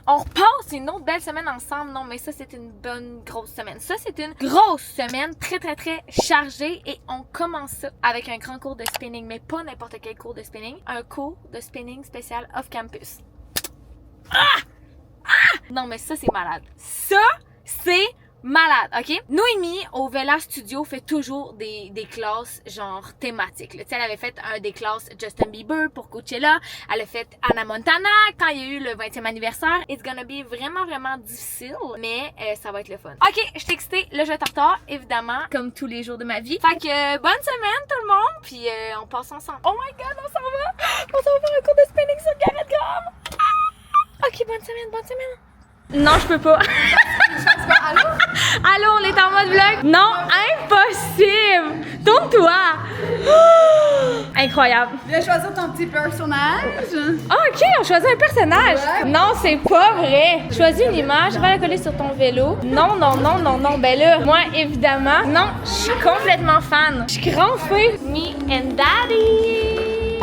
On repasse une autre belle semaine ensemble. Non, mais ça, c'est une bonne grosse semaine. Ça, c'est une grosse semaine très, très, très chargée. Et on commence ça avec un grand cours de spinning. Mais pas n'importe quel cours de spinning. Un cours de spinning spécial off-campus. Non, mais ça, c'est malade. Ça, c'est malade, OK? Noémie, au Vela Studio, fait toujours des classes genre thématiques. Tu sais, elle avait fait des classes Justin Bieber pour Coachella. Elle a fait Hannah Montana quand il y a eu le 20e anniversaire. It's gonna be vraiment, vraiment difficile, mais ça va être le fun. OK, je suis excitée. Là, je vais être en retard, évidemment, comme tous les jours de ma vie. Fait que bonne semaine, tout le monde. Puis on passe ensemble. Oh my God, on s'en va! On s'en va faire un cours de spinning sur Garrett Graham. OK, bonne semaine, bonne semaine. Non, je peux pas. Allô? Allô, on est en mode vlog? Non, impossible! Tourne-toi! Incroyable. Viens choisir ton petit personnage. Ah, OK, on choisit un personnage. Ouais. Non, c'est pas vrai. Choisis une image, va la coller sur ton vélo. Non, non, non, non, non. Ben là, moi, évidemment, non, je suis complètement fan. Je suis grand feu. Me and Daddy.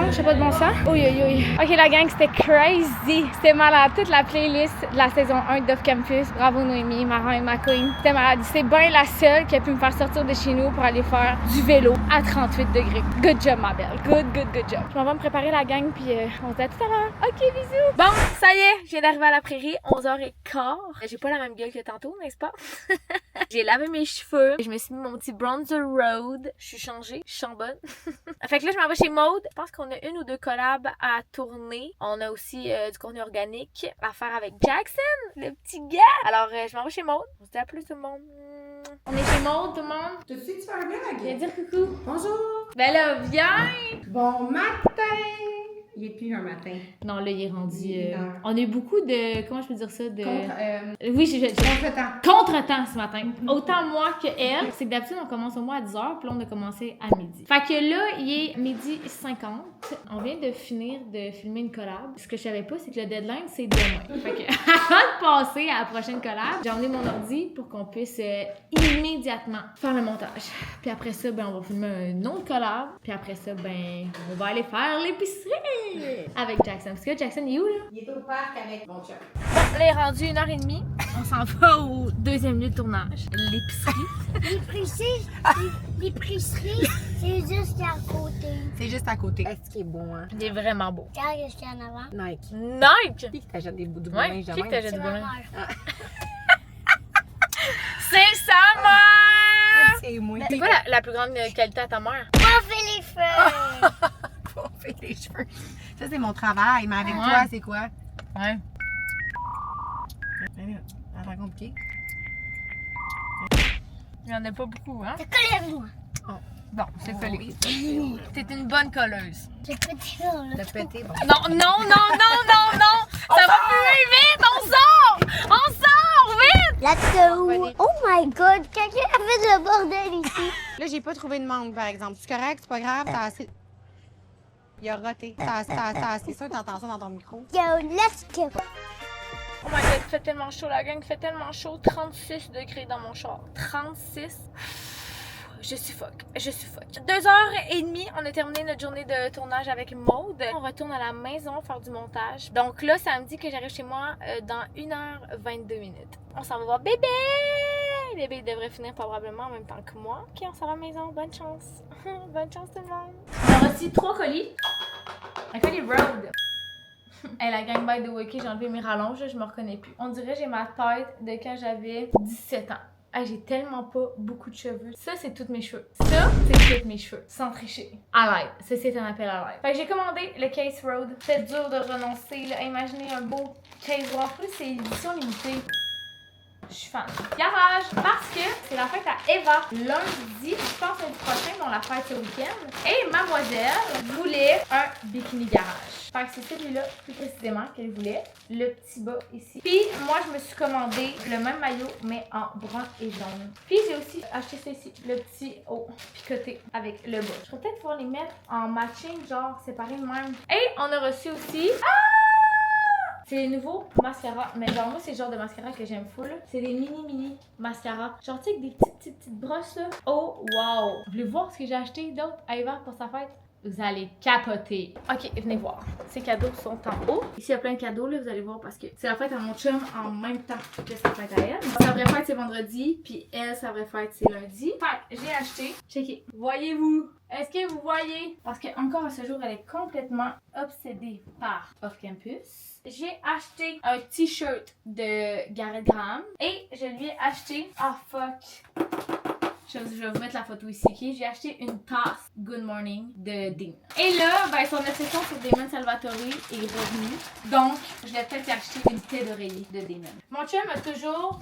Je sais pas de bon sens. Oui, oui, oui. Ok, la gang, c'était crazy. C'était malade. Toute la playlist de la saison 1 d'Off Campus. Bravo Noémie, Marin et ma queen. C'était malade. C'est bien la seule qui a pu me faire sortir de chez nous pour aller faire du vélo à 38 degrés. Good job, ma belle. Good job. Je m'en vais me préparer la gang, puis on se dit à tout à l'heure. Ok, bisous. Bon, ça y est, je viens d'arriver à la prairie, 11h15. J'ai pas la même gueule que tantôt, n'est-ce pas? J'ai lavé mes cheveux. Je me suis mis mon petit bronzer road. Je suis changée. Je sens bonne. Fait que là, je m'en vais chez Maude. Je pense qu'on a une ou deux collabs à tourner. On a aussi du contenu organique à faire avec Jackson, le petit gars. Alors, je m'en vais chez Maude. On se dit à plus tout le monde. On est chez Maude, tout le monde. Tu sais que tu fais un vlog? Viens dire coucou. Bonjour. Ben là, viens. Bon matin. Il est plus un matin. Non, là, il est rendu... Il est heure. on a eu beaucoup de... Comment je peux dire ça? De... Contre, Oui, contre-temps. Contretemps ce matin. Autant moi que elle. C'est que d'habitude, on commence au moins à 10h, puis là, on a commencé à midi. Fait que là, il est 12h50. On vient de finir de filmer une collab. Ce que je savais pas, c'est que le deadline, c'est demain. Fait que avant de passer à la prochaine collab, j'ai emmené mon ordi pour qu'on puisse immédiatement faire le montage. Puis après ça, ben, on va filmer une autre collab. Puis après ça, ben, on va aller faire l'épicerie avec Jackson. Parce que Jackson, il est où, là? Il est au parc avec mon chum. Bon, là, il est rendu 1h30. On s'en va au deuxième lieu de tournage, l'épicerie. L'épicerie, c'est juste à côté. C'est juste à côté. Est-ce qu'il est bon, hein? Il est vraiment beau. Regarde ce qu'il y a en avant. Nike. Nike! Qui t'achète des bouts de Ouais, linge de qui même? t'achète C'est du ma bon? mère. C'est sa mère! C'est moi. C'est quoi la plus grande qualité à ta mère? Moi, fais les feux. On fait les cheveux. Ça, c'est mon travail, mais avec Ouais. toi, c'est quoi? Ouais. Ça a compliqué. Il y en a pas beaucoup, hein? C'est collé avec moi. Bon, c'est Oh, collé. oui. T'es une bonne colleuse. J'ai petit là. Le pété, bon. Non, non, non, non, non, non! Ça va plus vite! On sort! On sort! Vite! Let's go. Oh my god, quelqu'un a fait le bordel ici. Là, j'ai pas trouvé de mangue, par exemple. C'est correct, c'est pas grave, t'as assez. Il a roté. T'as assez sûr que t'entends ça dans ton micro. Yo, let's go. Oh my god, il fait tellement chaud, la gang, il fait tellement chaud. 36 degrés dans mon char. 36. Je suffoque. 2h30, on a terminé notre journée de tournage avec Maude. On retourne à la maison faire du montage. Donc là, ça me dit que j'arrive chez moi dans 1h22. On s'en va voir bébé! Bébé, il devrait finir probablement en même temps que moi. Ok, on s'en va à la maison. Bonne chance. Bonne chance tout le monde. On a reçu 3 colis. Un colis Road. Hey, la gang by the way, j'ai enlevé mes rallonges, là, je me reconnais plus. On dirait que j'ai ma tête de quand j'avais 17 ans. Hey, j'ai tellement pas beaucoup de cheveux. Ça, c'est tous mes cheveux. Ça, c'est tous mes cheveux. Sans tricher. À l'aide. Ceci est un appel à l'aide. Fait que j'ai commandé le Case Road. C'est dur de renoncer, là. Imaginez un beau Case Road. En plus, c'est édition limitée. Je suis fan. Garage, parce que c'est la fête à Eva. Lundi, je pense lundi prochain, mais on la fête ce week-end. Et mademoiselle voulait un bikini garage. Fait que c'est celui-là, plus précisément, qu'elle voulait. Le petit bas ici. Puis, moi, je me suis commandé le même maillot, mais en brun et jaune. Puis, j'ai aussi acheté ça ici, le petit haut picoté avec le bas. Je pourrais peut-être pouvoir les mettre en matching, genre séparés de même. Et on a reçu aussi... C'est les nouveaux mascaras. Mais genre, moi, c'est le genre de mascara que j'aime full. C'est des mini mascaras. Genre, tu sais, avec des petites brosses là. Oh, wow! Vous voulez voir ce que j'ai acheté d'autre à Eva pour sa fête? Vous allez capoter. Ok, venez voir. Ces cadeaux sont en haut. Ici, il y a plein de cadeaux, là, vous allez voir, parce que c'est la fête à mon chum en même temps que sa fête à elle. Sa vraie fête, c'est vendredi, puis elle, sa vraie fête, c'est lundi. Fait j'ai acheté. Checkez. Voyez-vous? Est-ce que vous voyez? Parce que encore à ce jour, elle est complètement obsédée par Off Campus. J'ai acheté un t-shirt de Gareth Graham et je lui ai acheté... Ah, fuck! Je vais vous mettre la photo ici, ok? J'ai acheté une tasse Good Morning de Dean. Et là, ben, son obsession pour Damon Salvatore est revenue. Donc, je vais peut-être acheter une tête d'oreiller de Damon. Mon chum a toujours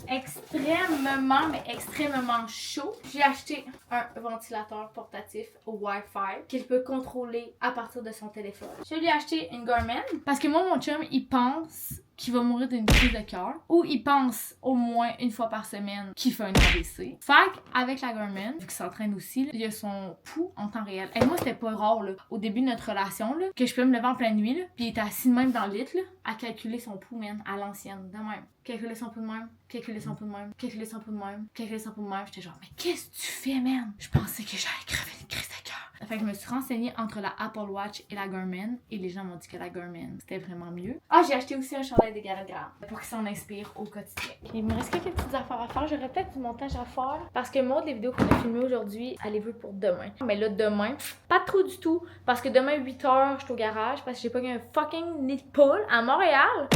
extrêmement chaud. J'ai acheté un ventilateur portatif au Wi-Fi qu'il peut contrôler à partir de son téléphone. Je lui ai acheté une Garmin parce que moi, mon chum, il pense qu'il va mourir d'une crise de cœur ou il pense au moins une fois par semaine qu'il fait un AVC. Fait avec la Garmin, vu qu'il s'entraîne aussi, il a son pouls en temps réel. Et moi, c'était pas rare, là, au début de notre relation, là, que je peux me lever en pleine nuit, là, puis il était assis de même dans le lit, là, à calculer son pouls, man, à l'ancienne, de même. Calculer son pouls de même, calculer son pouls de même, calculer son pouls de même, calculer son pouls de même. J'étais genre, mais qu'est-ce que tu fais, man? Je pensais que j'allais crever une crise de cœur. Fait que je me suis renseignée entre la Apple Watch et la Garmin, et les gens m'ont dit que la Garmin, c'était vraiment mieux. Ah, j'ai acheté aussi un chandail de Gareth Graham pour qu'il s'en inspire au quotidien. Il me reste quelques petites affaires à faire. J'aurais peut-être du montage à faire parce que moi, les vidéos qu'on a filmées aujourd'hui, allez-vous pour demain. Mais là, demain, pas trop du tout parce que demain, 8h, je suis au garage parce que j'ai pas eu un fucking nid de poule à Montréal.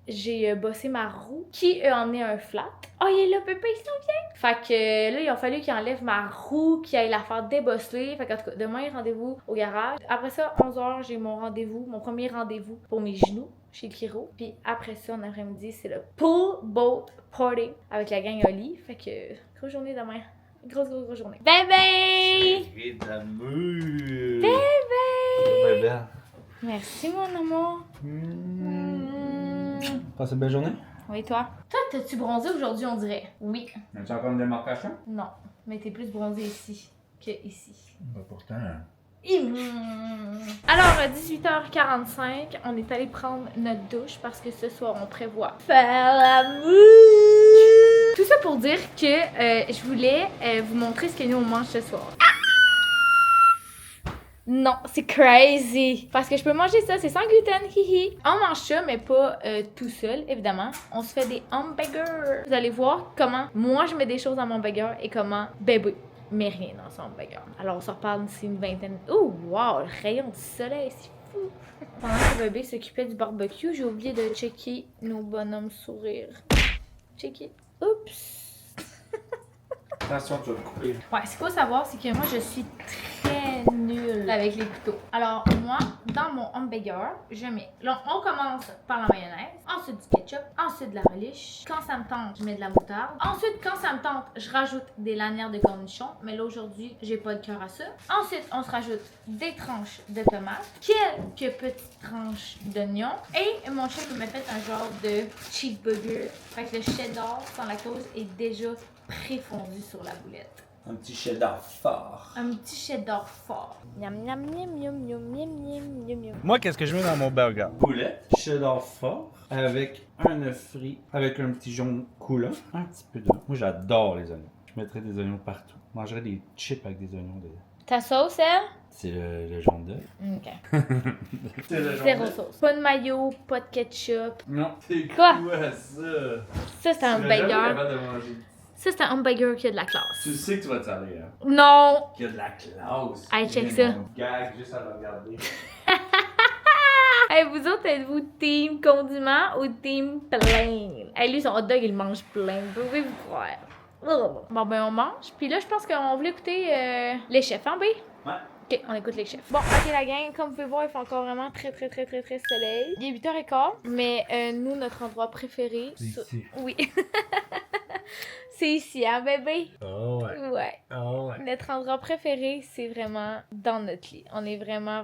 J'ai bossé ma roue qui a emmené un flat. Oh, il est là, Pépé, il s'en vient! Fait que là, il a fallu qu'il enlève ma roue, qu'il aille la faire débosseler. Fait qu'en tout cas, demain, rendez-vous au garage. Après ça, 11h, j'ai mon rendez-vous, mon premier rendez-vous pour mes genoux chez Kiro. Puis après ça, en après-midi, c'est le Pool Boat Party avec la gang Oli. Fait que, grosse journée demain. Grosse journée. Bébé! Chérie d'amour! Bébé! Bébé! Merci, mon amour. Passe une belle journée? Oui, toi? Toi, t'as-tu bronzé aujourd'hui, on dirait? Oui. As-tu encore une démarcation? Non, mais t'es plus bronzé ici que ici. Bah pourtant. Alors, 18h45, on est allé prendre notre douche parce que ce soir, on prévoit faire l'amour. Tout ça pour dire que je voulais vous montrer ce que nous on mange ce soir. Non, c'est crazy! Parce que je peux manger ça, c'est sans gluten, hihi! On mange ça, mais pas tout seul, évidemment. On se fait des hamburgers! Vous allez voir comment moi je mets des choses dans mon burger et comment bébé met rien dans son hamburger. Alors on se reparle d'ici une vingtaine... Oh, wow! Le rayon du soleil, c'est fou! Pendant que bébé s'occupait du barbecue, j'ai oublié de checker nos bonhommes sourires. Checker. Oups! Attention, tu vas te couper. Ouais, ce qu'il faut savoir, c'est que moi, je suis très nulle avec les couteaux. Alors, moi, dans mon hamburger, je mets... Là, on commence par la mayonnaise, ensuite du ketchup, ensuite de la relish. Quand ça me tente, je mets de la moutarde. Ensuite, quand ça me tente, je rajoute des lanières de cornichons. Mais là, aujourd'hui, j'ai pas de cœur à ça. Ensuite, on se rajoute des tranches de tomates, quelques petites tranches d'oignons. Et mon chef m'a fait un genre de cheeseburger. Fait que le cheddar sans lactose est déjà préfondu sur la boulette. Un petit cheddar fort. Un petit cheddar fort. Miam miam miam miam miam miam miam miam miam. Moi, qu'est-ce que je mets dans mon burger? Boulette, cheddar fort, avec un œuf frit, avec un petit jaune coulant, un petit peu d'oignon. Moi, j'adore les oignons. Je mettrais des oignons partout. Je mangerais des chips avec des oignons dedans. Ta sauce, elle? C'est le jaune d'œuf. Ok. C'est le jaune Zéro d'œuf. sauce. Pas de mayo, pas de ketchup. Non, c'est Quoi? ça? Ça, c'est un Tu serais jamais hamburger. capable de manger. Ça, c'est un hamburger qui a de la classe. Tu sais que tu vas te saler, hein? Non! Qu'il y a de la classe. Hey, check J'ai ça. mon gag juste à le regarder. Hey, vous autres, êtes-vous team condiment ou team plain? Hey, lui, son hot dog, il mange plein. Vous pouvez vous croire. Bon, ben, on mange. Puis là, je pense qu'on voulait écouter les chefs, hein, B? Ouais. Ok, on écoute les chefs. Bon, ok, la gang, comme vous pouvez voir, il fait encore vraiment très soleil. Il est 8h15, mais nous, notre endroit préféré... C'est ici. Oui. C'est ici, hein, bébé? Oh ouais. Ouais. Oh ouais. Notre endroit préféré, c'est vraiment dans notre lit. On est vraiment...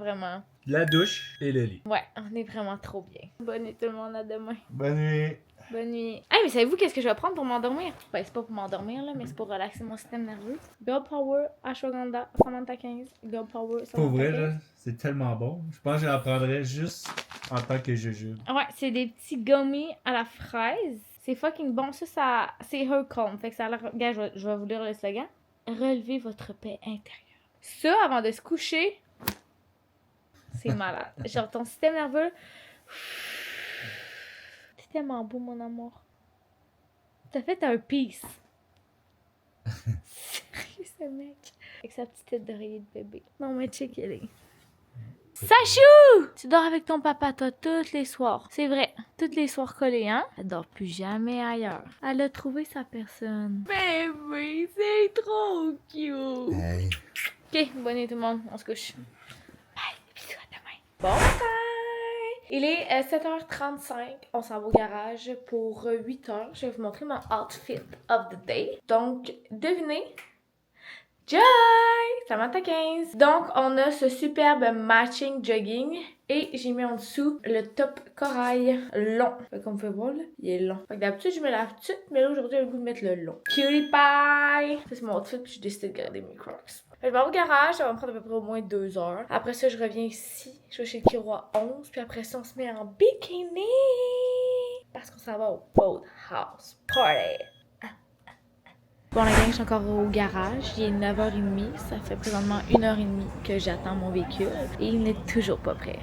La douche et le lit. Ouais, on est vraiment trop bien. Bonne nuit tout le monde, à demain. Bonne nuit. Bonne nuit. Hey, mais savez-vous qu'est-ce que je vais prendre pour m'endormir? Ben, c'est pas pour m'endormir, là, mais c'est pour relaxer mon système nerveux. Girl Power, Ashwagandha, Samantha 15. Girl Power, Samantha 15. Pour vrai, là, c'est tellement bon. Je pense que j'en prendrais juste En tant que jujube. Ouais, c'est des petits gummies à la fraise. C'est fucking bon. Ça c'est Her Calm. Fait que ça a l'air... Regarde, je vais vous lire le slogan. Relevez votre paix intérieure. Ça, avant de se coucher, c'est malade. Genre, ton système nerveux... T'es tellement beau, mon amour. T'as fait un peace. Sérieux, ce mec. Avec sa petite tête d'oreiller de bébé. Non, mais check, elle est... Sachou! Tu dors avec ton papa, toi, tous les soirs. C'est vrai. Tous les soirs collés, hein? Elle dort plus jamais ailleurs. Elle a trouvé sa personne. Bébé, c'est trop cute. Hey. Ok, bonne nuit tout le monde. On se couche. Bye, bisous, à demain. Bon matin! Il est 7h35. On s'en va au garage pour 8h. Je vais vous montrer mon outfit of the day. Donc, devinez. Joy! Samantha 15. Donc, on a ce superbe matching jogging. Et j'ai mis en dessous le top corail long. Fait comme vous pouvez voir, là, il est long. Fait que d'habitude, je mets la petite, mais là, aujourd'hui, j'ai le goût de mettre le long. Cutie pie! Ça, c'est mon outfit, puis j'ai décidé de garder mes Crocs. Fait que je vais au garage, ça va me prendre à peu près au moins 2 heures. Après ça, je reviens ici. Je vais chez Kiro à 11. Puis après ça, on se met en bikini. Parce qu'on s'en va au Boathouse Party. Bon, la gang, je suis encore au garage. Il est 9h30. Ça fait présentement 1h30 que j'attends mon véhicule. Et il n'est toujours pas prêt.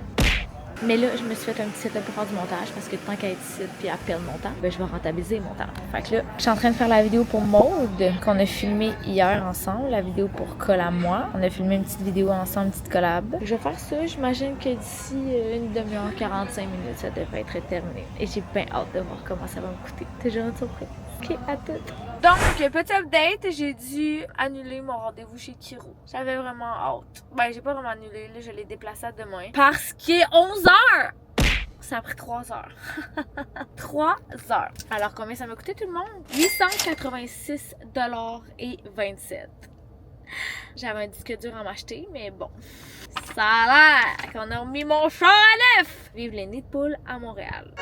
Mais là, je me suis fait un petit setup pour faire du montage parce que tant qu'à être ici puis à perdre mon temps, ben je vais rentabiliser mon temps. Fait que là, je suis en train de faire la vidéo pour Maude qu'on a filmée hier ensemble, la vidéo pour Col à moi. On a filmé une petette vidéo ensemble, une petite collab. Je vais faire ça, j'imagine que d'ici une demi-heure, 45 minutes, ça devrait être terminé. Et j'ai bien hâte de voir comment ça va me coûter. Toujours une surprise. Ok, à tout. Donc, petit update, j'ai dû annuler mon rendez-vous chez Kiro. J'avais vraiment hâte. Ben, j'ai pas vraiment annulé, là, je l'ai déplacé à demain. Parce qu'il est 11h! Ça a pris 3 heures. 3 heures. Alors, combien ça m'a coûté tout le monde? 886,27 $. J'avais un disque dur à m'acheter, mais bon. Ça a l'air qu'on a remis mon char à neuf! Vive les nids de poules à Montréal.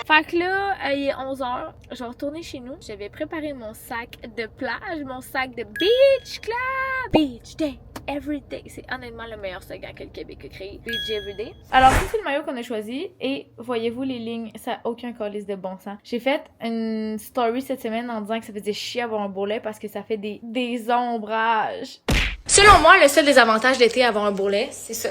Fait que là, il est 11h. Je vais retourner chez nous. Je vais préparer mon sac de plage, mon sac de beach club. Beach day, every day. C'est honnêtement le meilleur slogan que le Québec a créé. Beach every day. Alors, ça, c'est le maillot qu'on a choisi. Et voyez-vous les lignes, ça n'a aucun calice de bon sens. J'ai fait une story cette semaine en disant que ça faisait chier avoir un bourrelet parce que ça fait des ombrages. Selon moi, le seul désavantage d'été à avoir un bourrelet, c'est ça.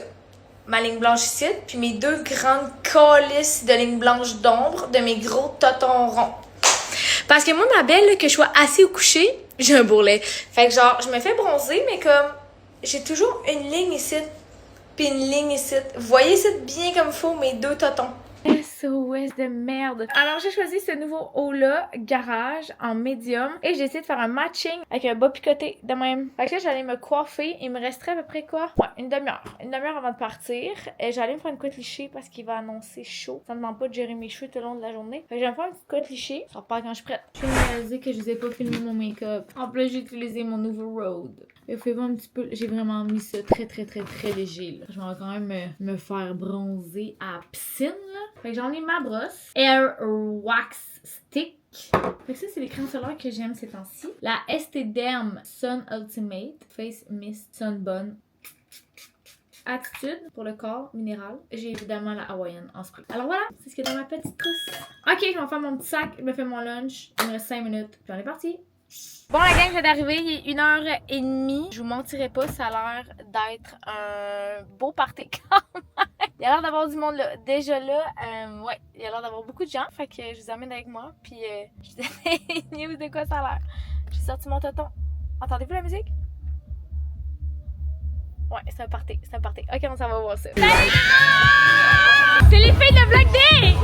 Ma ligne blanche ici, puis mes 2 grandes calices de ligne blanche d'ombre de mes gros totons ronds. Parce que moi, ma belle, là, que je sois assise ou couchée, j'ai un bourrelet. Fait que genre, je me fais bronzer, mais comme, j'ai toujours une ligne ici, puis une ligne ici. Vous voyez ici bien comme il faut, mes 2 totons. SOS de merde. Alors, j'ai choisi ce nouveau haut-là, garage, en médium. Et j'ai essayé de faire un matching avec un bas picoté de même. Fait que là, j'allais me coiffer. Il me resterait à peu près quoi? Ouais, une demi-heure. Une demi-heure avant de partir. Et j'allais me faire une couette lichée parce qu'il va annoncer chaud. Ça ne demande pas de gérer mes cheveux tout le long de la journée. Fait que je vais me faire une petite couette lichée. Ça repart quand je suis prête. Je viens de réaliser que je vous ai pas filmé mon make-up. En plus, j'ai utilisé mon nouveau Rode. Et vous pouvez voir un petit peu, j'ai vraiment mis ça très léger là. Je vais quand même me faire bronzer à la piscine là. Fait que j'en ai ma brosse. Air Wax Stick. Fait que ça, c'est les crèmes solaires que j'aime ces temps-ci. La Estée Derm Sun Ultimate Face Mist Sunburn Attitude pour le corps minéral. J'ai évidemment la Hawaiian en spray. Alors voilà, c'est ce qu'il y a dans ma petite trousse. Ok, je vais faire mon petit sac, je me fais mon lunch. Il me reste 5 minutes, puis on est parti. Bon, la gang, je viens d'arriver, il est 1h30. Je vous mentirai pas, ça a l'air d'être un beau party quand même. Il y a l'air d'avoir du monde là. Déjà là, ouais, il y a l'air d'avoir beaucoup de gens. Fait que je vous amène avec moi. Puis je vous donne une news de quoi ça a l'air. J'ai sorti mon tonton. Entendez-vous la musique? Ouais, c'est un party, c'est un party. Ok, on s'en va voir ça. Salut! C'est les filles de Black Day!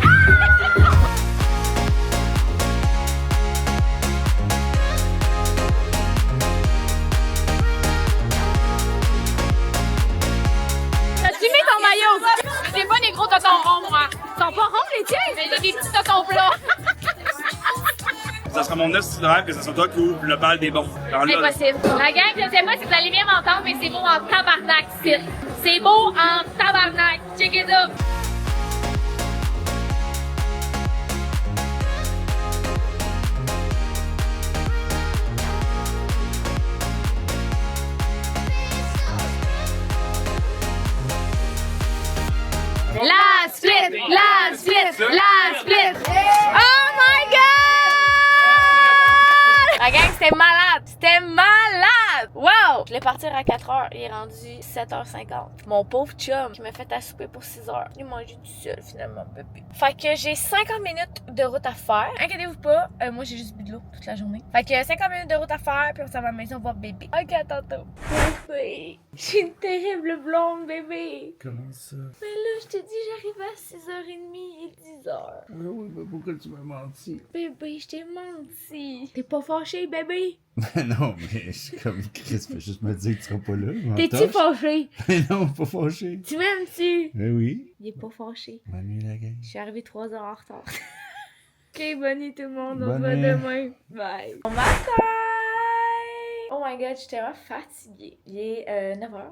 J'ai pas des gros totons ronds, moi. Ils sont pas ronds, les tiens? Mais j'ai des petits totons plats. Ça sera mon 9 cylindres que ça soit toi qui ouvre le bal des bons. C'est possible. La gang, je sais pas si vous allez bien m'entendre, mais c'est beau en tabarnak, c'est beau en tabarnak. Check it up. La split! La split! La split! Oh my god! La gang, c'était malade! C'était malade! Wow! Je l'ai partir à 4h. Il est rendu 7h50. Mon pauvre chum qui m'a fait à souper pour 6h. Il mangeait tout seul, finalement, bébé. Fait que j'ai 50 minutes de route à faire. Inquiétez-vous pas, moi j'ai juste bu de l'eau toute la journée. Fait que 50 minutes de route à faire, puis on s'en va à la maison voir bébé. Ok, à tantôt. Bébé! J'ai une terrible blonde, bébé! Comment ça? Mais là, je te dis, j'arrive à 6h30 et 10h. Oui, mais pourquoi tu m'as menti? Bébé, je t'ai menti. T'es pas fâché, bébé? Non, mais je suis comme Chris, fais juste me dire que tu seras pas là. T'es-tu fâché? Non, pas fâché. Tu m'aimes-tu? Eh oui. Il est pas fâché. Bonne nuit, la gang. Je suis arrivée 3 heures en retard. Ok, bonne nuit tout le monde. On se Bonne voit nuit. demain. Bye. Bon matin! Oh my god, je suis tellement fatiguée. Il est 9h.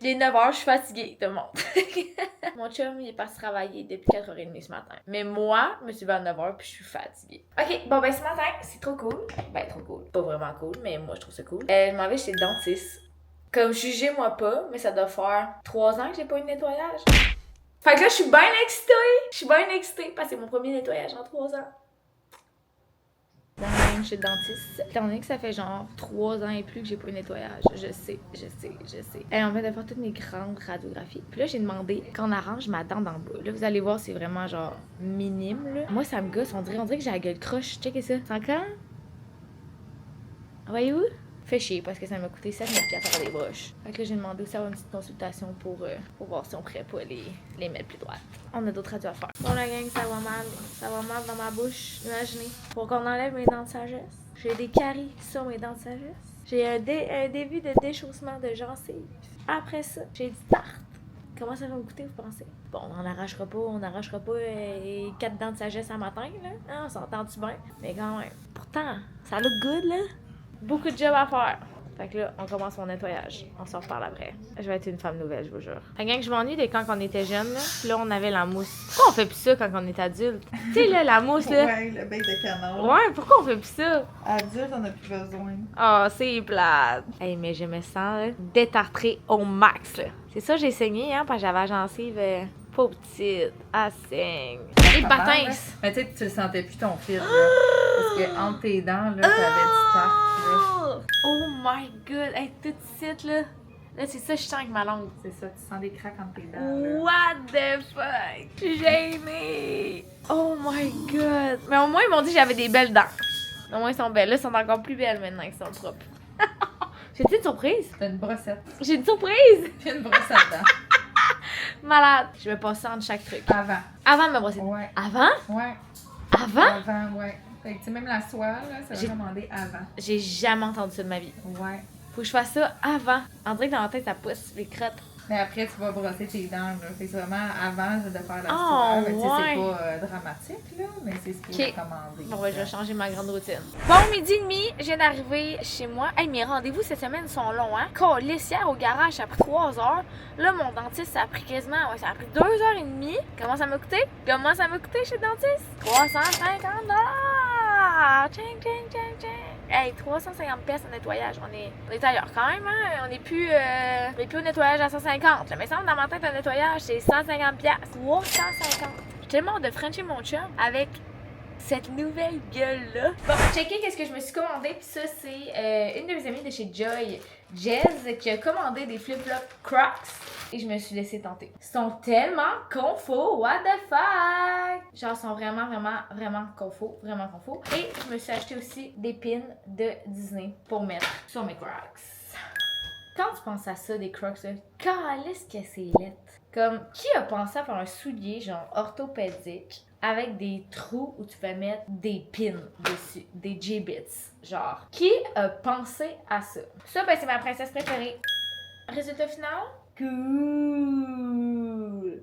Il est 9h, je suis fatiguée, tout le monde. Mon chum, il est parti travailler depuis 4h30 ce matin. Mais moi, je me suis levée à 9h puis je suis fatiguée. Ok, bon ben ce matin, c'est trop cool. Ben trop cool. Pas vraiment cool, mais moi je trouve ça cool. Je m'en vais chez le dentiste. Comme jugez-moi pas, mais ça doit faire 3 ans que j'ai pas eu de nettoyage. Fait que là, je suis bien excitée. Je suis bien excitée parce que c'est mon premier nettoyage en 3 ans. Même chez le dentiste. Étant donné que ça fait genre 3 ans et plus que j'ai pas eu de nettoyage. Je sais. Et on vient de faire toutes mes grandes radiographies. Puis là, j'ai demandé qu'on arrange ma dent d'en bas. Là, vous allez voir, c'est vraiment genre minime, là. Moi, ça me gosse. On dirait que j'ai la gueule croche. Checkez ça. C'est quand? Voyez-vous? Fait chier parce que ça m'a coûté 7 000 $ à faire des broches. Fait que là, j'ai demandé aussi avoir une petite consultation pour voir si on pourrait pas les mettre plus droites. On a d'autres radios à faire. Bon, la gang, ça va mal. Ça va mal dans ma bouche. Imaginez. Faut qu'on enlève mes dents de sagesse. J'ai des caries sur mes dents de sagesse. J'ai un début de déchaussement de gencives. Après ça, j'ai du tarte. Comment ça va me coûter, vous pensez? Bon, on n'arrachera pas 4 dents de sagesse à matin, là. Hein, on s'entend-tu bien? Mais quand même. Pourtant, ça look good, là. Beaucoup de job à faire. Fait que là, on commence mon nettoyage. On s'en reparle après. Je vais être une femme nouvelle, je vous jure. Fait que je m'ennuie de quand on était jeune, là. Puis là, on avait la mousse. Pourquoi on fait plus ça quand on est adulte? Tu sais, là, la mousse, là. Ouais, le bec de canon. Ouais, pourquoi on fait plus ça? Adulte, on a plus besoin. Oh, c'est plate. Hey, mais je me sens, là, détartrée au max, là. C'est ça, j'ai saigné, hein, parce que j'avais la gencive pas petite. Elle saigne. Et patins. Mais tu sais, tu le sentais plus ton fil, là. Parce que entre tes dents, là, t'avais du tarte, là. Oh my god. Hey, tout de suite, là. Là, c'est ça, je sens avec ma langue. C'est ça, tu sens des craques entre tes dents, là. What the fuck? Je suis gênée. Oh my god. Mais au moins, ils m'ont dit que j'avais des belles dents. Au moins, elles sont belles. Là, elles sont encore plus belles maintenant qu'elles sont propres. J'ai-tu une surprise? T'as une brossette. J'ai une surprise! Puis une brosse à dents. Malade. Je vais passer entre chaque truc. Avant. Avant de me brosser. Ouais. Avant? Ouais. Avant? Avant, ouais. Fait que tu sais, même la soie, là, ça J'ai- va demander avant. J'ai jamais entendu ça de ma vie. Ouais. Faut que je fasse ça avant. On dirait que dans la tête, ça pousse les crottes. Mais après, tu vas brosser tes dents, là. Fait que c'est vraiment avant de faire la Oh, soie. Mais tu sais, ouais. c'est pas dramatique, là, mais c'est ce qui est Ok. recommandé. Bon, ouais, je vais changer ma grande routine. Bon, midi et demi, je viens d'arriver chez moi. Hey, mes rendez-vous cette semaine sont longs, hein? Calisse, hier au garage, ça a pris 3 heures. Là, mon dentiste, ça a pris quasiment, ouais, ça a pris 2h30. Comment ça m'a coûté? Comment ça m'a coûté chez le dentiste? 350 $! Tching, tching, tching, tching. Hey, 350 pièces en nettoyage. On est ailleurs quand même, hein? On n'est plus au nettoyage à 150. Mais ça, dans ma tête, un nettoyage, c'est 150 pièces. 350. J'ai tellement hâte de frencher mon chum avec cette nouvelle gueule-là. Bon, checker qu'est-ce que je me suis commandé. Puis ça, c'est une de mes amies de chez Joy, Jez, qui a commandé des flip-flops Crocs. Et je me suis laissée tenter. Ils sont tellement confos, what the fuck! Genre, ils sont vraiment confos, vraiment confos. Et je me suis acheté aussi des pins de Disney pour mettre sur mes Crocs. Quand tu penses à ça, des Crocs, là, calisse que c'est laid. Comme, qui a pensé à faire un soulier, genre, orthopédique, avec des trous où tu peux mettre des pins dessus, des J-bits, genre. Qui a pensé à ça? Ça, ben, c'est ma princesse préférée. Résultat final? Cool!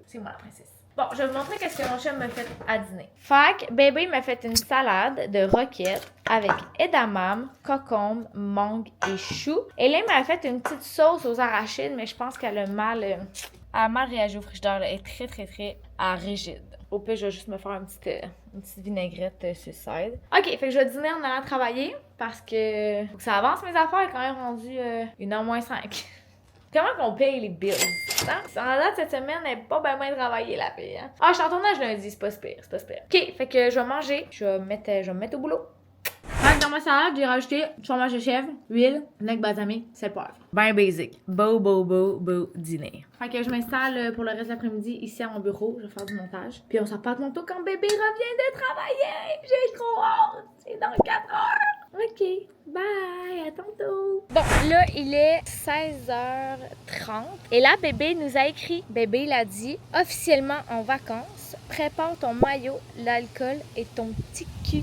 C'est moi la princesse. Bon, je vais vous montrer qu'est-ce que mon chum m'a fait à dîner. Fait que bébé m'a fait une salade de roquettes avec edamame, concombre, mangue et chou. Et là, il m'a fait une petite sauce aux arachides, mais je pense qu'elle a mal réagi au frigidaire. Elle est très rigide. Au pire, je vais juste me faire une petite vinaigrette sur le side. Ok, fait que je vais dîner en allant travailler parce que faut que ça avance mes affaires, quand même rendu 1h moins 5. Comment qu'on paye les bills? En date, cette semaine, elle n'est pas bien travaillée, la fille. Hein? Ah, je suis en tournage lundi, c'est pas super, c'est pas super. Ok, fait que je vais manger, je vais me mettre au boulot. Fait que dans ma salade, j'ai rajouté du fromage de chèvre, huile, vinaigre balsamique, sel, poivre. Ben basic. Beau dîner. Fait que je m'installe pour le reste de l'après-midi ici à mon bureau. Je vais faire du montage. Puis on s'en parle tantôt quand bébé revient de travailler. J'ai trop hâte. C'est dans 4 heures. Ok. Bye. À tantôt. Bon, là, il est 16h30. Et là, bébé nous a écrit. Bébé l'a dit. Officiellement en vacances. Prépare ton maillot, l'alcool et ton petit cul.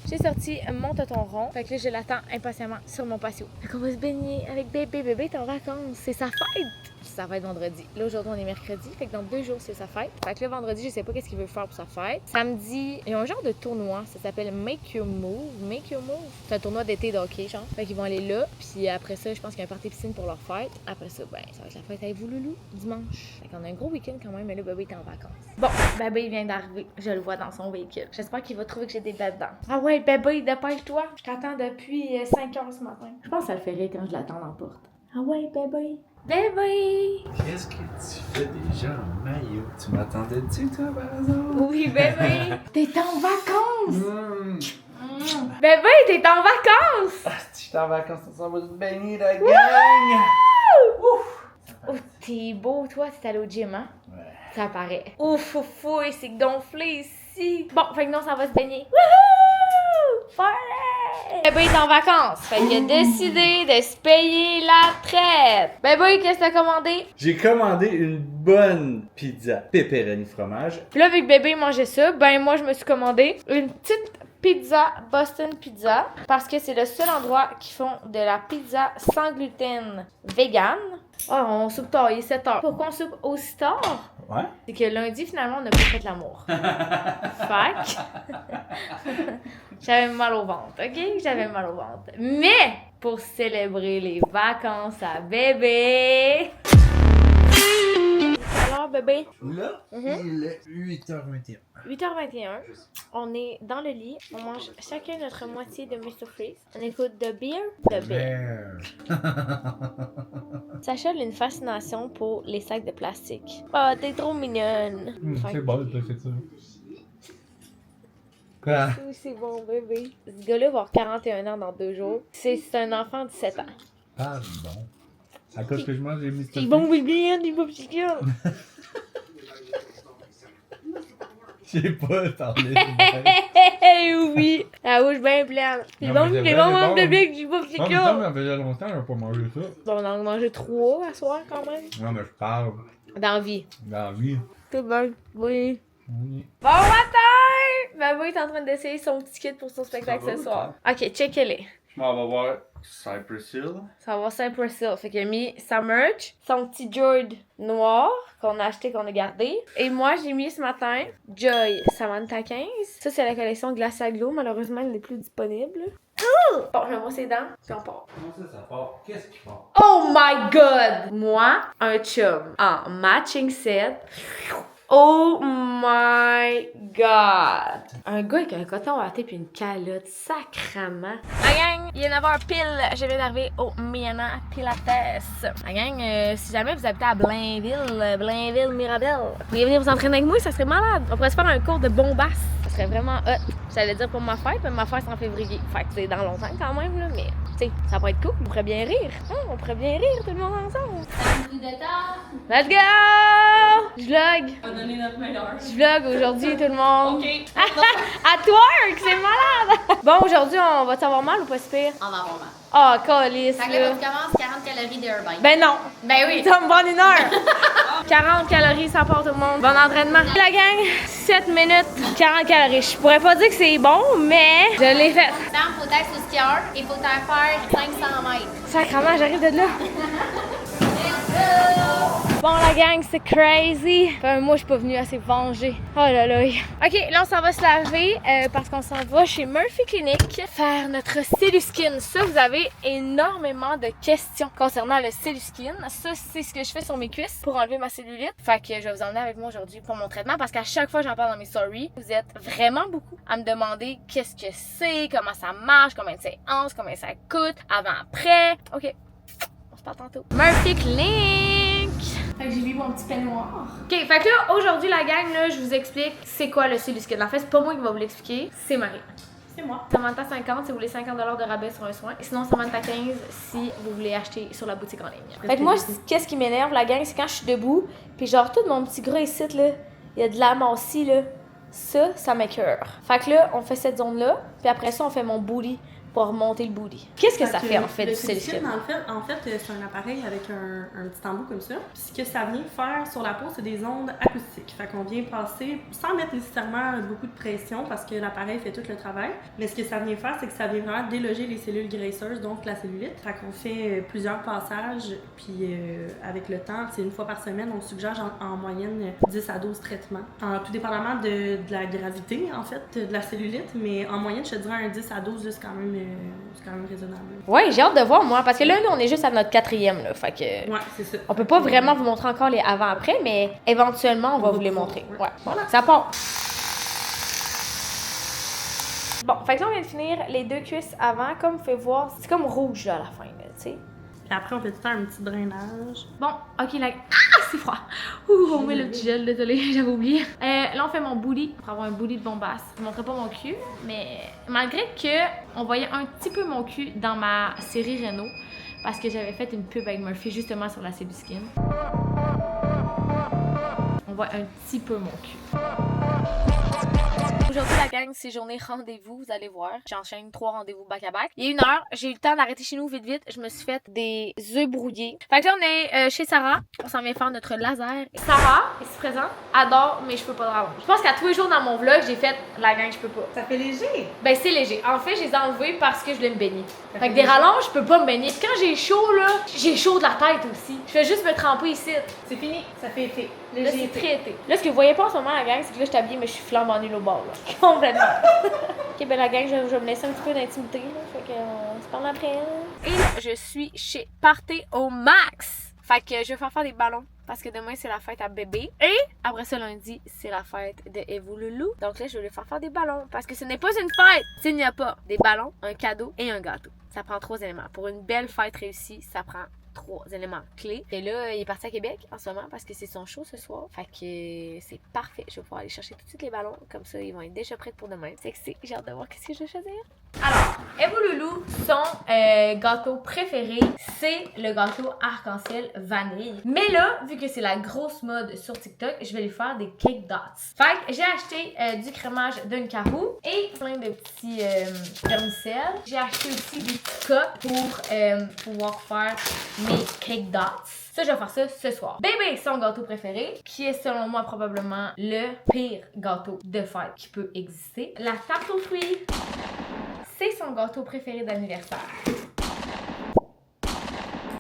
J'ai sorti mon tonton rond. Fait que là, je l'attends impatiemment sur mon patio. Fait qu'on va se baigner avec bébé. Bébé est en vacances. C'est sa fête. Ça va être vendredi. Là, aujourd'hui, on est mercredi. Fait que dans 2 jours, c'est sa fête. Fait que là, vendredi, je sais pas qu'est-ce qu'il veut faire pour sa fête. Samedi, il y a un genre de tournoi. Ça s'appelle Make Your Move. Make Your Move. C'est un tournoi d'été de hockey, genre. Fait qu'ils vont aller là. Puis après ça, je pense qu'il y a un party piscine pour leur fête. Après ça, ben, ça va être la fête avec vous, loulou, dimanche. Fait qu'on a un gros week-end quand même. Mais là, bébé est en vacances. Bon, bébé, il vient d'arriver. Je le vois dans son véhicule. J'espère qu'il va trouver que j'ai des bêtes dedans. Ah ouais, bébé, dépêche-toi. Je t'attends depuis 5 heures ce matin. Je pense que ça le fait rire quand je l'attends dans la porte. Ah ouais, bébé. Bébé! Qu'est-ce que tu fais déjà en maillot? Tu m'attendais-tu, toi, par hasard? Oui, bébé! T'es en vacances! Bébé, t'es en vacances! Ah, si je suis en vacances, on s'en va se baigner, la gang! Oh, t'es beau, toi, t'es allé au gym, hein? Ouais. Ça paraît. Ouf, c'est gonflé ici. Bon, fait que non, ça va se baigner. Wouhou! Party! Bébé est en vacances. Fait qu'il a décidé de se payer la traite. Bébé, qu'est-ce que t'as commandé? J'ai commandé une bonne pizza pepperoni fromage. Puis là, vu que bébé mangeait ça, ben moi, je me suis commandé une petite pizza Boston Pizza. Parce que c'est le seul endroit qui font de la pizza sans gluten vegan. Ah, on soupe tard, il est 7h. Pourquoi on soupe aussi tard? Ouais. C'est que lundi, finalement, on n'a pas fait l'amour. Fac. J'avais mal au ventre, OK? J'avais mal au ventre. Mais, pour célébrer les vacances à bébé... Alors, bébé? Là, il est 8h21. 8h21. On est dans le lit. On mange chacun notre moitié de Mr. Freeze. On écoute The Beer. The Beer. Sacha a une fascination pour les sacs de plastique. Oh, t'es trop mignonne. C'est bon, c'est ça. Quoi? Oui, c'est bon, bébé. Ce gars-là va avoir 41 ans dans 2 jours. C'est un enfant de 7 ans. Pardon. À cause que je mange des Mr. C'est bon, bébé, hein, des popsicles. J'ai pas parlé. Oui, la bouche bien pleine. C'est Non, bon, mais c'est c'est bon, vrai, mon c'est bébé, que j'ai pas Non, mais ça faisait longtemps que j'ai pas mangé ça. Bon, on en a mangé 3 à soir quand même. Non, mais je parle Dans la vie. dans la vie. C'est bon, oui. Oui. Bon matin! Bébé est en train d'essayer son petit kit pour son spectacle Ça va, ce soir. Ok, check-les. Je m'en vais voir Cypress Hill. Ça va voir Cypress Hill. Fait qu'il a mis sa merch, son petit Jord noir qu'on a acheté, qu'on a gardé. Et moi, j'ai mis ce matin Joy Samantha 15. Ça, c'est la collection Glace à Glow. Malheureusement, elle n'est plus disponible. Bon, je vais voir ses dents, puis on part. Comment ça part? Qu'est-ce qu'il part? Oh my god! Moi, un chum en matching set. Oh my god! Un gars avec un coton à tête puis une calotte, sacrament. La gang, il est 9h pile. Je viens d'arriver au Miana Pilates. La gang, si jamais vous habitez à Blainville, Mirabel, vous pourriez venir vous entraîner avec moi, ça serait malade. On pourrait se faire un cours de bombasse. Ça serait vraiment hot. J'allais dire pour ma fête, mais ma fête c'est en février. Fait que c'est dans longtemps quand même, là, mais tu sais, ça va être cool. On pourrait bien rire. On pourrait bien rire tout le monde ensemble. Let's go! Je vlog. On va donner notre meilleur. Je vlog aujourd'hui tout le monde. OK. À twerk, c'est malade! Bon, aujourd'hui, on va t'avoir mal ou pas si pire? On va avoir mal. Ah, calice, Fait que là, là. tu commences 40 calories de Herbite. Ben non! Ben oui. Ça va me prendre 1 heure! 40 calories, ça part tout le monde. Bon entraînement. La gang, 7 minutes, 40 calories. Je pourrais pas dire que c'est bon, mais je l'ai fait. Sam, faut être sous skieur et faut t'en faire 500 mètres. Sacrement, j'arrive de là. Bon, la gang, c'est crazy. Ça fait un mois que je suis pas venue assez venger. Oh là là. Ok, là, on s'en va se laver parce qu'on s'en va chez Murphy Clinic faire notre Celluskin. Ça, vous avez énormément de questions concernant le Celluskin. Ça, c'est ce que je fais sur mes cuisses pour enlever ma cellulite. Fait que je vais vous emmener avec moi aujourd'hui pour mon traitement parce qu'à chaque fois que j'en parle dans mes stories, vous êtes vraiment beaucoup à me demander qu'est-ce que c'est, comment ça marche, combien de séances, combien ça coûte, avant, après. Ok. On se parle tantôt. Murphy Clinic! Fait que j'ai mis mon petit peignoir. Ok, fait que là, aujourd'hui, la gang, là, je vous explique c'est quoi le Céluskin. En fait, c'est pas moi qui va vous l'expliquer, c'est Marie. C'est moi. Samantha 50 si vous voulez 50$ de rabais sur un soin. Sinon, Samantha 15 si vous voulez acheter sur la boutique en ligne. Fait que moi, qu'est-ce qui m'énerve, la gang, c'est quand je suis debout, puis genre, tout mon petit gras ici, là, il y a de la massie, là. Ça m'écœure. Fait que là, on fait cette zone-là, puis après ça, on fait mon booty pour remonter le booty. Qu'est-ce que ça fait, en fait, du Céluskin? En fait, c'est un appareil avec un petit embout comme ça. Puis ce que ça vient faire sur la peau, c'est des ondes acoustiques. Fait qu'on vient passer, sans mettre nécessairement beaucoup de pression, parce que l'appareil fait tout le travail. Mais ce que ça vient faire, c'est que ça vient vraiment déloger les cellules graisseuses, donc la cellulite. Fait qu'on fait plusieurs passages, puis avec le temps, c'est une fois par semaine, on suggère en moyenne 10 à 12 traitements. Tout dépendamment de la gravité, en fait, de la cellulite. Mais en moyenne, je te dirais un 10 à 12, là, c'est quand même raisonnable. Ouais, j'ai hâte de voir, moi, parce que là, nous, on est juste à notre 4e, là. Fait que. Ouais, c'est ça. On peut pas vraiment vous montrer encore les avant-après, mais éventuellement, on va vous les montrer. Ouais, voilà. Ça part. Bon, fait que là, on vient de finir les 2 cuisses avant. Comme vous pouvez voir, c'est comme rouge, là, à la fin, là, tu sais. Puis après, on peut faire un petit drainage. Bon, ok, là. Ah, c'est froid. Ouh, on met le petit gel, désolé, j'avais oublié. Là, on fait mon booty pour avoir un booty de bombasse. Je vous montrerai pas mon cul, mais malgré que on voyait un petit peu mon cul dans ma série Renault, parce que j'avais fait une pub avec Murphy justement sur la Céluskin. On voit un petit peu mon cul. Aujourd'hui, la gang, c'est journée rendez-vous, vous allez voir. J'enchaîne 3 rendez-vous back-à-back. Il y a 1 heure, j'ai eu le temps d'arrêter chez nous vite. Je me suis fait des œufs brouillés. Fait que là, on est chez Sarah. On s'en vient faire notre laser. Sarah, ici présente, adore mes cheveux pas de Je pense qu'à tous les jours dans mon vlog, j'ai fait la gang, je peux pas. Ça fait léger. Ben, c'est léger. En fait, je les ai enlevés parce que je voulais me baigner. Fait que des rallonges, je peux pas me baigner. Puis quand j'ai chaud, là, j'ai chaud de la tête aussi. Je fais juste me tremper ici. C'est fini. Ça fait été. Là, c'est très été. Là, ce que vous voyez pas en ce moment, la gang, c'est que là, je suis habillée, mais je suis flambant nulle au bord, là. Complètement. Ok, ben la gang, je vais me laisser un petit peu d'intimité, là. Fait qu'on se parle après. Et là, je suis chez Party au Max. Fait que je vais faire des ballons. Parce que demain, c'est la fête à bébé. Et après ça, lundi, c'est la fête de Evo Loulou. Donc là, je vais lui faire des ballons. Parce que ce n'est pas une fête s'il n'y a pas des ballons, un cadeau et un gâteau. Ça prend 3 éléments. Pour une belle fête réussie, ça prend 3 éléments clés. Et là, il est parti à Québec en ce moment parce que c'est son show ce soir. Fait que c'est parfait. Je vais pouvoir aller chercher tout de suite les ballons. Comme ça, ils vont être déjà prêts pour demain. Sexy. J'ai hâte de voir qu'est-ce que je vais choisir. Alors, Evo Loulou, son gâteau préféré, c'est le gâteau arc-en-ciel vanille. Mais là, vu que c'est la grosse mode sur TikTok, je vais lui faire des cake dots. Fait que j'ai acheté du crémage d'un carreau et plein de petits vermicelles. J'ai acheté aussi des petits cups pour pouvoir faire mes cake dots. Ça, je vais faire ça ce soir. Bébé, son gâteau préféré, qui est selon moi probablement le pire gâteau de fête qui peut exister. La tarte aux fruits, c'est son gâteau préféré d'anniversaire.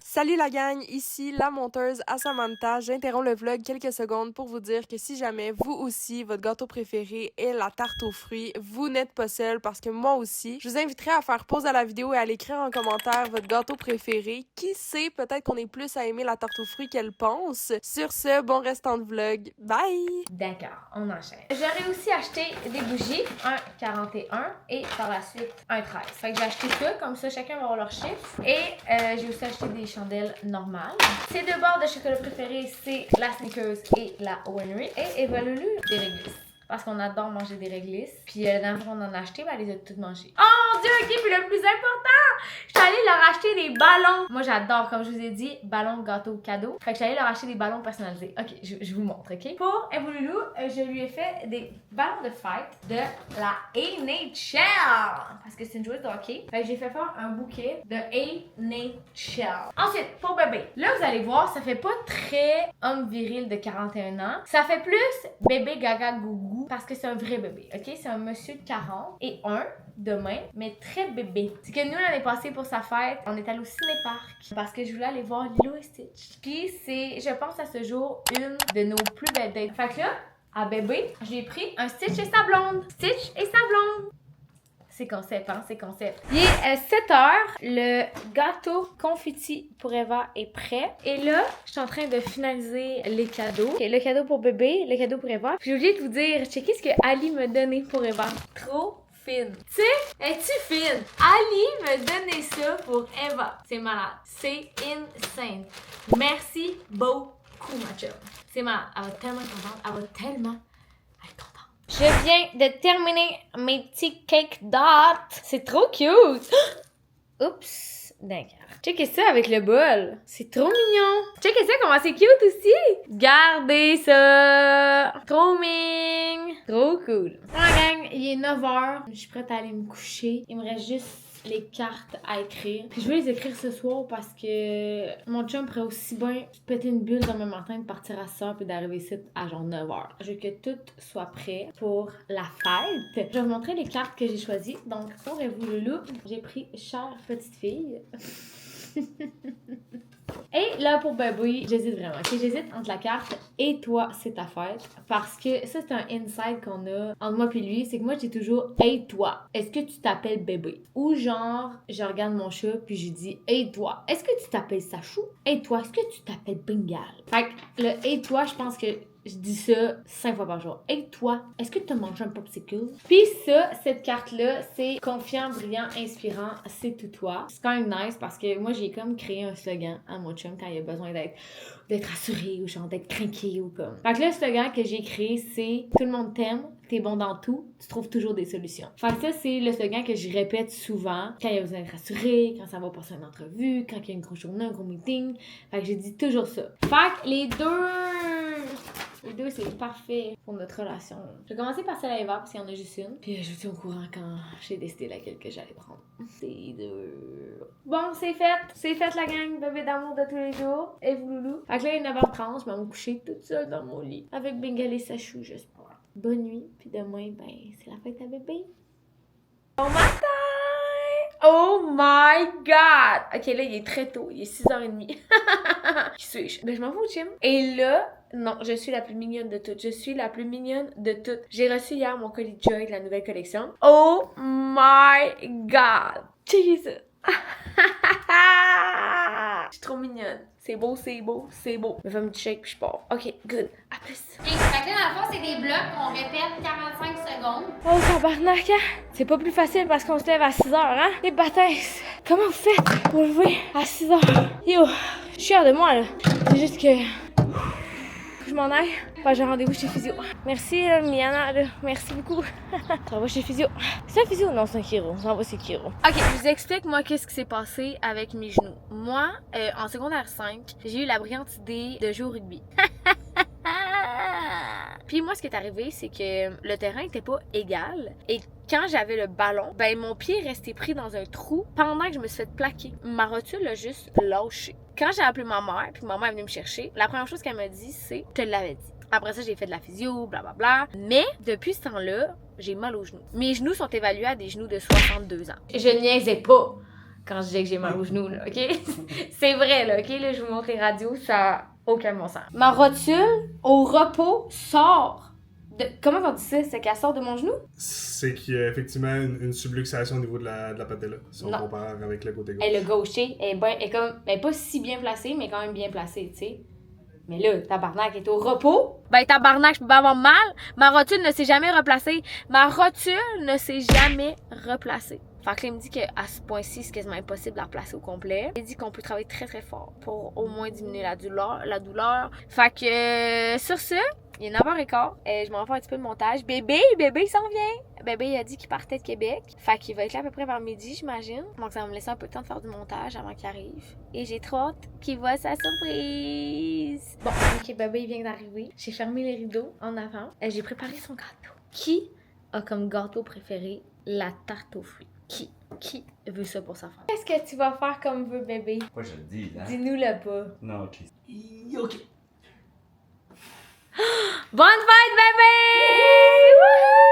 Salut la gang, ici la monteuse à Samantha. J'interromps le vlog quelques secondes pour vous dire que si jamais vous aussi, votre gâteau préféré est la tarte aux fruits, vous n'êtes pas seul parce que moi aussi, je vous inviterai à faire pause à la vidéo et à l'écrire en commentaire votre gâteau préféré. Qui sait, peut-être qu'on est plus à aimer la tarte aux fruits qu'elle pense. Sur ce, bon restant de vlog. Bye! D'accord, on enchaîne. J'aurais aussi acheté des bougies, un 41 et par la suite un 13. Fait que j'ai acheté ça, comme ça chacun va avoir leur chiffre. Et j'ai aussi acheté des chandelles normales. Ces 2 barres de chocolat préférées, c'est la Snickers et la Winry. Et Eva Loulou, des réglisses. Parce qu'on adore manger des réglisses. Puis la dernière fois qu'on en a acheté, ben, elle les a toutes mangées. Oh mon Dieu, ok, puis le plus important, je suis allée leur acheter des ballons. Moi, j'adore, comme je vous ai dit, ballons, gâteaux, cadeaux. Fait que je suis allée leur acheter des ballons personnalisés. Ok, je vous montre, ok? Pour Evo Loulou, je lui ai fait des ballons de fête de la NHL. Parce que c'est une joueuse de hockey. Fait que j'ai fait faire un bouquet de NHL. Ensuite, pour bébé. Là, vous allez voir, ça fait pas très homme viril de 41 ans. Ça fait plus bébé gaga gougou. Parce que c'est un vrai bébé, ok? C'est un monsieur de 40 et 1 demain, mais très bébé. C'est que nous, l'année passée, pour sa fête, on est allé au ciné-parc parce que je voulais aller voir Lilo et Stitch. Puis c'est, je pense à ce jour, une de nos plus belles dates. Fait que là, à bébé, j'ai pris un Stitch et sa blonde. Stitch et sa blonde. C'est concept, hein? C'est concept. Il est 7h. Le gâteau confetti pour Eva est prêt. Et là, je suis en train de finaliser les cadeaux. Okay, le cadeau pour bébé, le cadeau pour Eva. Puis j'ai oublié de vous dire, checkez ce que Ali m'a donné pour Eva. Trop fine. Tu sais, es-tu fine? Ali m'a donné ça pour Eva. C'est malade. C'est insane. Merci beaucoup. cool, ma chum. C'est ma... Elle va tellement être contente. Elle va tellement être contente. Je viens de terminer mes petits cake dots. C'est trop cute. Oups. D'accord. Checkez ça avec le bol. C'est trop mignon. Checkez ça comment c'est cute aussi. Regardez ça. Trop mignon. Trop cool. Ah, gang, il est 9h. Je suis prête à aller me coucher. Il me reste juste les cartes à écrire. Puis je vais les écrire ce soir parce que mon chum pourrait aussi bien péter une bulle demain matin, de partir à ça puis d'arriver ici à genre 9h. Je veux que tout soit prêt pour la fête. Je vais vous montrer les cartes que j'ai choisies. Donc, pour vous loulou, j'ai pris chère petite fille. Et là, pour Baby, j'hésite vraiment. Okay? J'hésite entre la carte et toi, c'est ta fête. Parce que ça, c'est un insight qu'on a entre moi et lui. C'est que moi, j'ai toujours « Hey, toi, est-ce que tu t'appelles Bébé? » Ou genre, je regarde mon chat puis je dis « Hey, toi, est-ce que tu t'appelles Sachou? Hey, toi, est-ce que tu t'appelles Bengal? » Fait que le « Hey, toi », je pense que je dis ça 5 fois par jour. Hey, toi, est-ce que tu as mangé un popsicle? Puis ça, cette carte-là, c'est confiant, brillant, inspirant, c'est tout toi. C'est quand même nice parce que moi, j'ai comme créé un slogan à mon chum quand il a besoin d'être rassuré ou genre d'être craqué ou comme. Fait que là, le slogan que j'ai créé, c'est « Tout le monde t'aime, t'es bon dans tout, tu trouves toujours des solutions. » Fait que ça, c'est le slogan que je répète souvent quand il y a besoin d'être rassuré, quand ça va passer une entrevue, quand il y a une grosse journée, un gros meeting. Fait que j'ai dit toujours ça. Fait que les deux, c'est parfait pour notre relation. Je vais commencer par celle à Eva parce qu'il y en a juste une. Puis je vous tiens au courant quand j'ai décidé laquelle que j'allais prendre. C'est deux. Bon, c'est fait. C'est fait la gang, bébé d'amour de tous les jours. Et vous loulou. Fait que là, il est 9h30, je vais me coucher toute seule dans mon lit. Avec Bengal et Sachou, j'espère. Bonne nuit. Puis demain, ben, c'est la fête à bébé. Bon matin! Oh my god! Ok, là, il est très tôt. Il est 6h30. Qui suis-je? Ben, je m'en fous, Jim. Et là, non, je suis la plus mignonne de toutes. Je suis la plus mignonne de toutes. J'ai reçu hier mon colis Joy de la nouvelle collection. Oh my god! Checkez ça! Je suis trop mignonne. C'est beau, c'est beau, c'est beau. Je vais me shake puis je pars. Ok, good. À plus. Okay, fait que là, dans le fond, c'est des blocs qu'on répète 45 secondes. Oh, tabarnak, hein? C'est pas plus facile parce qu'on se lève à 6h, hein? Les bâtisses, comment vous faites pour lever à 6h? Yo, je suis fière de moi, là. C'est juste que... je m'en aille. Enfin, j'ai rendez-vous chez Physio. Merci, Miana, là. Merci beaucoup. Ça va chez Physio. C'est un Physio? Non, c'est un chiro. Ça va, c'est chiro. Ok, je vous explique, moi, qu'est-ce qui s'est passé avec mes genoux. Moi, en secondaire 5, j'ai eu la brillante idée de jouer au rugby. Puis moi, ce qui est arrivé, c'est que le terrain était pas égal. Et quand j'avais le ballon, ben mon pied restait pris dans un trou pendant que je me suis fait plaquer. Ma rotule a juste lâché. Quand j'ai appelé ma mère, puis maman est venue me chercher, la première chose qu'elle m'a dit, c'est « Je te l'avais dit ». Après ça, j'ai fait de la physio, blablabla. Mais depuis ce temps-là, j'ai mal aux genoux. Mes genoux sont évalués à des genoux de 62 ans. Je niaisais pas quand je disais que j'ai mal aux genoux, là, OK? C'est vrai, là, OK? Là, je vous montre les radios, ça a aucun bon sens. Ma rotule, au repos, sort de... Comment on dit ça? C'est qu'elle sort de mon genou? C'est qu'il y a effectivement une subluxation au niveau de la patella, si on Non. compare avec le côté gauche. Elle est gaucher, elle est pas si bien placée, mais quand même bien placée, tu sais. Mais là, tabarnak est au repos. Ben, tabarnak, je peux pas avoir mal. Ma rotule ne s'est jamais replacée. Ma rotule ne s'est jamais replacée. Fait que là, il me dit qu'à ce point-ci, c'est quasiment impossible de la replacer au complet. Il dit qu'on peut travailler très très fort pour au moins diminuer la douleur. Fait que sur ce, il est 9h15 et je m'en vais faire un petit peu de montage. Bébé, il s'en vient. Bébé, il a dit qu'il partait de Québec. Fait qu'il va être là à peu près vers midi, j'imagine. Donc ça va me laisser un peu de temps de faire du montage avant qu'il arrive. Et j'ai trop hâte qu'il voit sa surprise. Bon, ok, bébé, il vient d'arriver. J'ai fermé les rideaux en avant. J'ai préparé son gâteau. Qui a comme gâteau préféré la tarte aux fruits? Qui veut ça pour sa femme? Qu'est-ce que tu vas faire comme veut, bébé? Moi, je le dis, hein? Dis-nous-le pas. Non, ok. Ok. Bonne fête, bébé!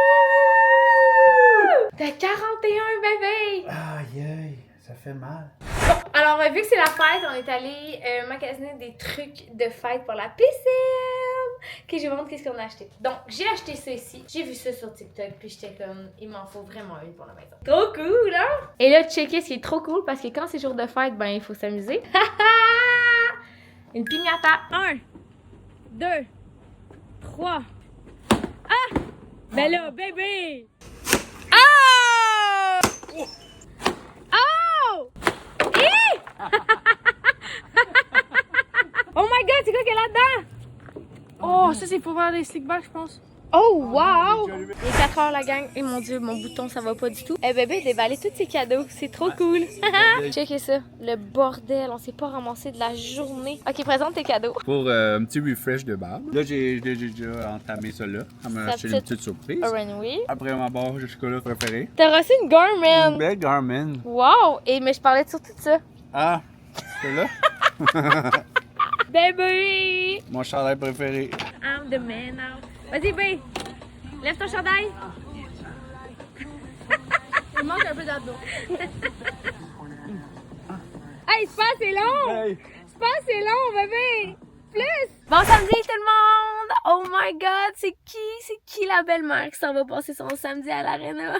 Wouhou! T'as 41, bébé! Aïe, aïe, ça fait mal. Bon, alors, vu que c'est la fête, on est allé magasiner des trucs de fête pour la piscine. Ok, je vais vous montrer qu'est-ce qu'on a acheté. Donc, j'ai acheté ça ici. J'ai vu ça sur TikTok, puis j'étais comme, il m'en faut vraiment une pour la maison. Trop cool, hein? Et là, checker ce qui est trop cool, parce que quand c'est jour de fête, ben, il faut s'amuser. Une piñata. 1, 2, 3. Ah! Ben là, bébé! Oh! Oh! Oh my god, c'est quoi qu'il y a là-dedans? Oh, ça, c'est pour voir les slickbacks, je pense. Oh wow! Il est 4 heures la gang. Et mon dieu, mon bouton ça va pas du tout. Eh bébé, déballé tous ses cadeaux. C'est trop cool. Checkez ça. Le bordel. On s'est pas ramassé de la journée. Ok, présente tes cadeaux. Pour un petit refresh de barbe. Là, j'ai déjà entamé ça là. Elle m'a acheté une petite surprise. Runway. Après ma barre de chocolat préférée. T'as reçu une Garmin. Une belle Garmin. Wow! Et mais je parlais surtout de ça. Ah, c'est là? Bébé! Mon chandail préféré. I'm the man now. Vas-y, bé! Lève ton chandail! Il manque un peu d'abdos. Hey, c'est pas assez long! C'est pas assez long, bébé! Plus! Bon samedi tout le monde! Oh my god, c'est qui la belle-mère qui s'en va passer son samedi à l'arena?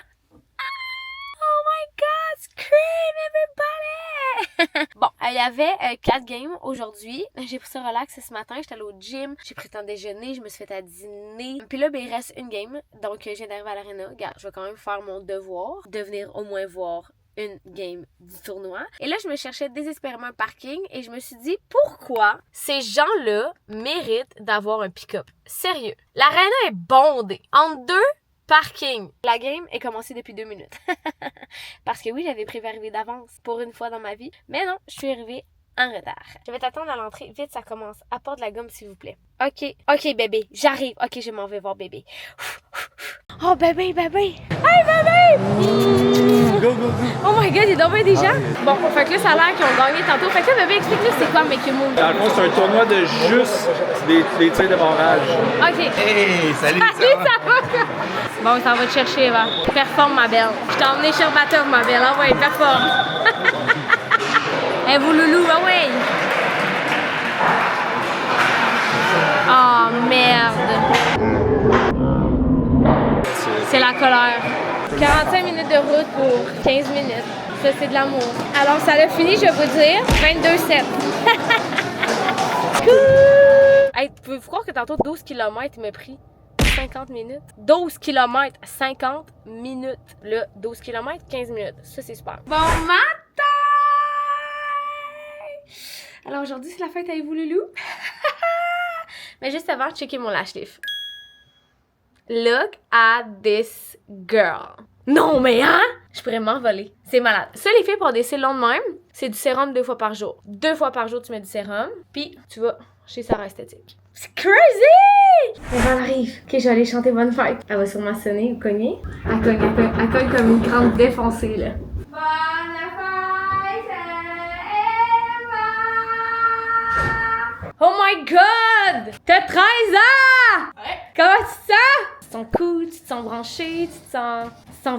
Oh my god, scream everybody! Bon, il y avait 4 games aujourd'hui. J'ai pris ça relax ce matin, j'étais allée au gym, j'ai pris le temps de déjeuner, je me suis fait à dîner. Puis là, ben, il reste une game, donc je viens d'arriver à l'arena. Regarde, je vais quand même faire mon devoir, de venir au moins voir une game du tournoi. Et là, je me cherchais désespérément un parking et je me suis dit, pourquoi ces gens-là méritent d'avoir un pick-up? Sérieux. L'arena est bondée. Entre deux parkings. La game est commencée depuis 2 minutes. Parce que oui, j'avais prévu arriver d'avance pour une fois dans ma vie. Mais non, je suis arrivée en retard. Je vais t'attendre à l'entrée. Vite, ça commence. Apporte de la gomme, s'il vous plaît. OK. OK, bébé. J'arrive. OK, je m'en vais voir bébé. Oh, bébé, bébé. Hey, bébé! Go, go, go! Oh my god, il y a donc bien des gens. Bon, fait que là, ça a l'air qu'ils ont gagné tantôt. Fait que là, bébé, explique-nous c'est quoi Make Your Move. Dans le fond, c'est un tournoi de juste des tirs de barrage. OK. Hey, salut! Salut, ça va? Bon, ça va te chercher, Eva. Performe, ma belle. Je t'ai emmené chez Batov, ma belle. Ah ouais, performe. Eh, vous, loulou, ah ouais. Oh, merde. C'est la colère. 45 minutes de route pour 15 minutes. Ça, c'est de l'amour. Alors, ça l'a fini, je vais vous dire, 22-7. Cool! Hey, pouvez-vous croire que tantôt, 12 km, il m'a pris 50 minutes? 12 km, 50 minutes. Là, 12 km, 15 minutes. Ça, c'est super. Bon matin! Alors, aujourd'hui, c'est la fête avec vous, loulou. Mais juste avant, checker mon lash lift. Look at this girl. Non, mais hein? Je pourrais m'envoler. C'est malade. Ça, les filles, pour des cils longs de même, c'est du sérum 2 fois par jour. 2 fois par jour, tu mets du sérum, puis tu vas chez Sarah Esthétique. C'est crazy! Elle arrive. Ok, je vais aller chanter Bonne Fête. Elle va sûrement sonner ou cogner. Elle cogne, elle cogne comme une grande défoncée, là. Bonne fête, Eva! Oh my god! T'as 13 ans! Ouais. Comment tu te sens? Tu te sens cool, tu te sens branché, tu te sens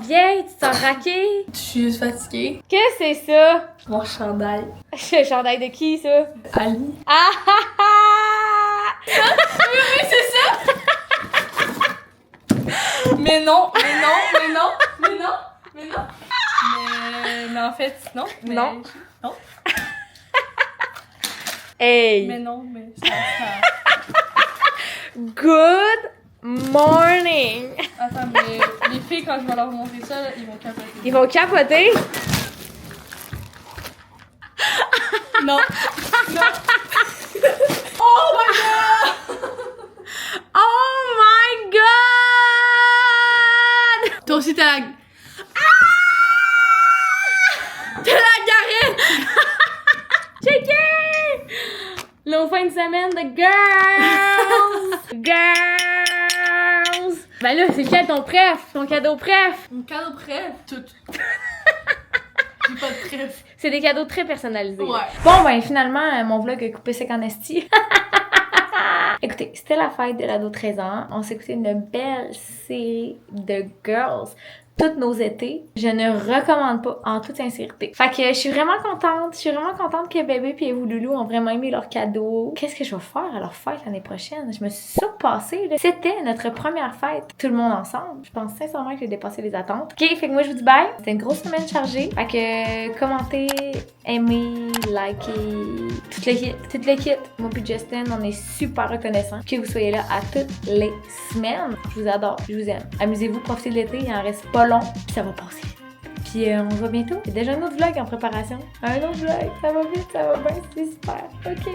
vieille, tu te sens raquée. Je suis juste fatiguée. Qu'est-ce que c'est ça? Mon chandail. Le chandail de qui, ça? Ali. Ah ah ah! Oui, c'est ça! Mais non, mais non, mais non, mais non, mais non. Mais en fait, non. Mais non. Non. Hey! Mais non, mais ça. Good morning! Attends, mais les filles, quand je vais leur montrer ça, là, ils vont capoter. Ils vont capoter? Non. Non. Oh my god! Oh my god! Toi aussi, t'as la... T'as la garette! Checker! Nos fins de semaine de girls! Girls! Ben là, c'est quel ton préf? Ton cadeau préf? Mon cadeau préf? Tout. J'ai pas de préf. C'est des cadeaux très personnalisés. Ouais. Bon, ben finalement, mon vlog a coupé sec en esti. Écoutez, c'était la fête de l'ado 13 ans. On s'est écouté une belle série de girls. Toutes nos étés, je ne recommande pas en toute sincérité. Fait que je suis vraiment contente. Je suis vraiment contente que bébé et vous Loulou ont vraiment aimé leurs cadeaux. Qu'est-ce que je vais faire à leur fête l'année prochaine? Je me suis surpassée, là. C'était notre première fête, tout le monde ensemble. Je pense sincèrement que j'ai dépassé les attentes. Ok, fait que moi je vous dis bye. C'était une grosse semaine chargée. Fait que commentez, aimez, likez, toute l'équipe. Moi puis Justin, on est super reconnaissants que vous soyez là à toutes les semaines. Je vous adore, je vous aime. Amusez-vous, profitez de l'été, il en reste pas long, puis ça va passer. Puis on se voit bientôt. Il y a déjà un autre vlog en préparation. Un autre vlog, ça va vite, ça va bien, c'est super. Ok.